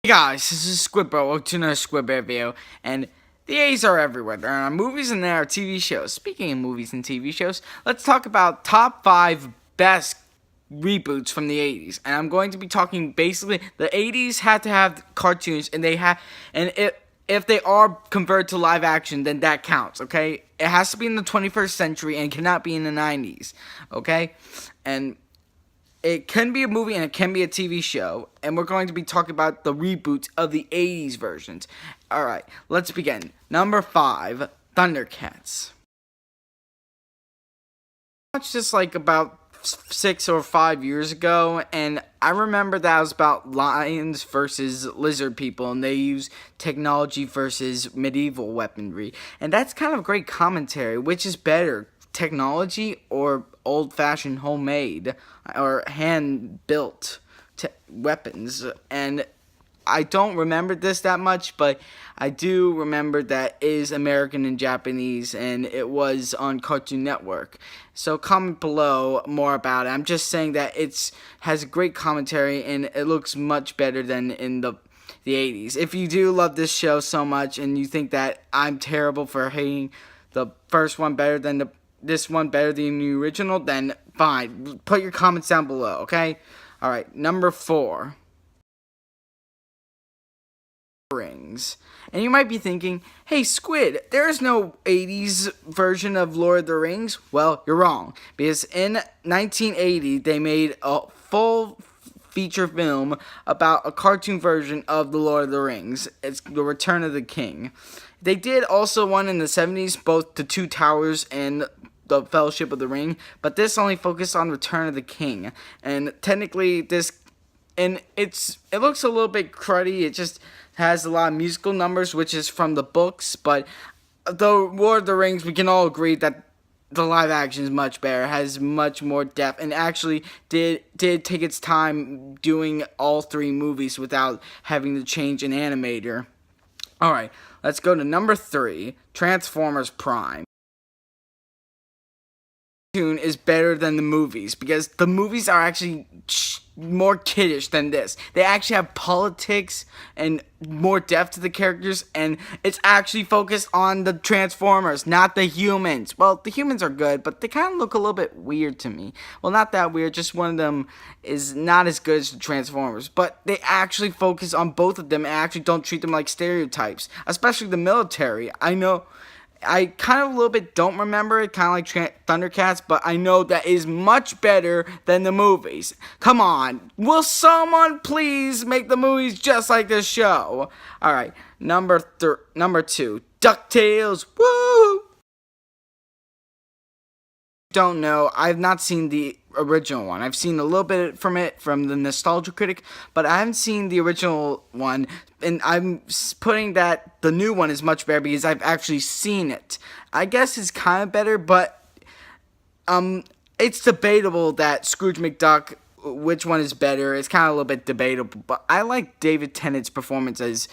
Hey guys, this is Squid Bro. Welcome to another Squid Bear video, and the A's are everywhere. There are movies and there are TV shows. Speaking of movies and TV shows, let's talk about top 5 best reboots from the 80s. And I'm going to be talking basically the 80s had to have cartoons, and if they are converted to live action, then that counts, okay? It has to be in the 21st century and cannot be in the 90s, okay? And it can be a movie and it can be a TV show, and we're going to be talking about the reboots of the 80s versions. Alright, let's begin. Number 5, Thundercats. I watched this like about 6 or 5 years ago, and I remember that was about lions versus lizard people, and they use technology versus medieval weaponry. And that's kind of great commentary. Which is better, technology or old-fashioned homemade or hand-built weapons? And I don't remember this that much, but I do remember that it is American and Japanese, and it was on Cartoon Network. So comment below more about it. I'm just saying that it's has great commentary, and it looks much better than in the 80s. If you do love this show so much, and you think that I'm terrible for hating the first one better than this one better than the original, then fine. Put your comments down below, okay? Alright, number 4. Rings. And you might be thinking, hey Squid, there is no 80s version of Lord of the Rings. Well, you're wrong, because in 1980 they made a full feature film about a cartoon version of the Lord of the Rings. It's The Return of the King. They did also one in the 70s, both The Two Towers and The Fellowship of the Ring, but this only focused on Return of the King. And technically it looks a little bit cruddy. It just has a lot of musical numbers, which is from the books, but the Lord of the Rings, we can all agree that the live action is much better, has much more depth, and actually did take its time doing all 3 movies without having to change an animator. Alright, let's go to number 3, Transformers Prime. Is better than the movies, because the movies are actually more kiddish than this. They actually have politics and more depth to the characters, and it's actually focused on the Transformers, not the humans. Well, the humans are good, but they kind of look a little bit weird to me. Well, not that weird, just one of them is not as good as the Transformers, but they actually focus on both of them and actually don't treat them like stereotypes, especially the military. I kind of a little bit don't remember it, kind of like Thundercats, but I know that is much better than the movies. Come on, will someone please make the movies just like this show? Alright, number 2, DuckTales, woo! Don't know, I've not seen the original one. I've seen a little bit from it from the Nostalgia Critic, but I haven't seen the original one, and I'm putting that the new one is much better because I've actually seen it. I guess it's kind of better, but it's debatable that Scrooge McDuck, which one is better. It's kind of a little bit debatable, but I like David Tennant's performance as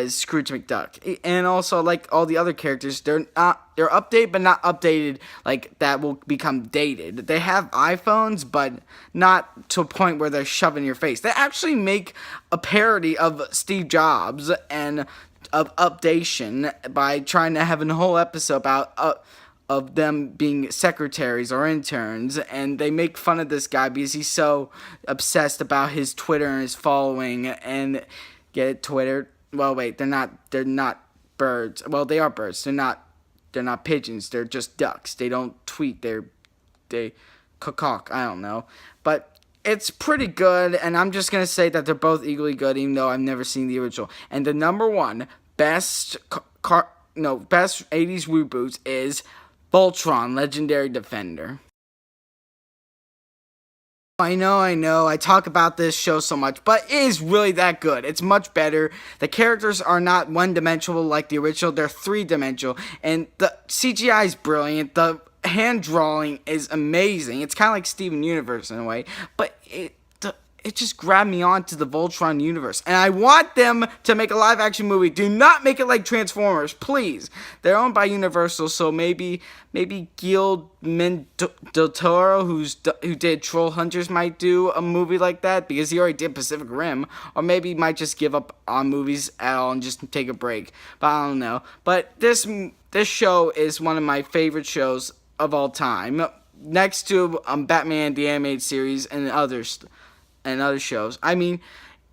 Scrooge McDuck, and also like all the other characters, they're updated but not updated like that will become dated. They have iPhones, but not to a point where they're shoved in your face. They actually make a parody of Steve Jobs and of updation by trying to have a whole episode about of them being secretaries or interns, and they make fun of this guy because he's so obsessed about his Twitter and his following. And get it, Twitter. Well, wait, they're not birds. Well, they are birds. They're not pigeons. They're just ducks. They don't tweet. They caw. I don't know. But it's pretty good, and I'm just going to say that they're both equally good, even though I've never seen the original. And the number 1 best 80s reboots is Voltron, Legendary Defender. I know, I talk about this show so much, but it is really that good. It's much better. The characters are not one-dimensional like the original, they're 3-dimensional, and the CGI is brilliant. The hand drawing is amazing. It's kind of like Steven Universe in a way, but it just grabbed me onto the Voltron universe. And I want them to make a live action movie. Do not make it like Transformers, please. They're owned by Universal, so maybe Guillermo del Toro, who did Troll Hunters, might do a movie like that, because he already did Pacific Rim. Or maybe he might just give up on movies at all and just take a break. But I don't know. But this show is one of my favorite shows of all time, next to Batman the Animated Series and others. And other shows. I mean,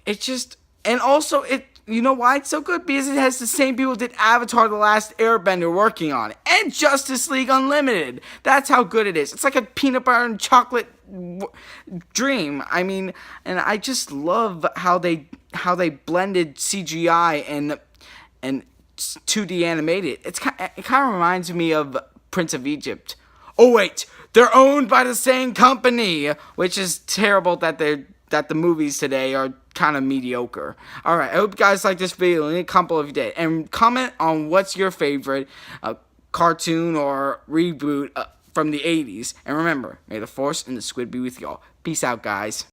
it just, and also you know why it's so good? Because it has the same people that did Avatar The Last Airbender working on it. And Justice League Unlimited. That's how good it is. It's like a peanut butter and chocolate dream. I mean, and I just love how they blended CGI and 2D animated. It kind of reminds me of Prince of Egypt. Oh wait, they're owned by the same company, which is terrible that the movies today are kind of mediocre. Alright, I hope you guys like this video. Leave a comment if you did. And comment on what's your favorite cartoon or reboot from the 80s. And remember, may the Force and the Squid be with y'all. Peace out, guys.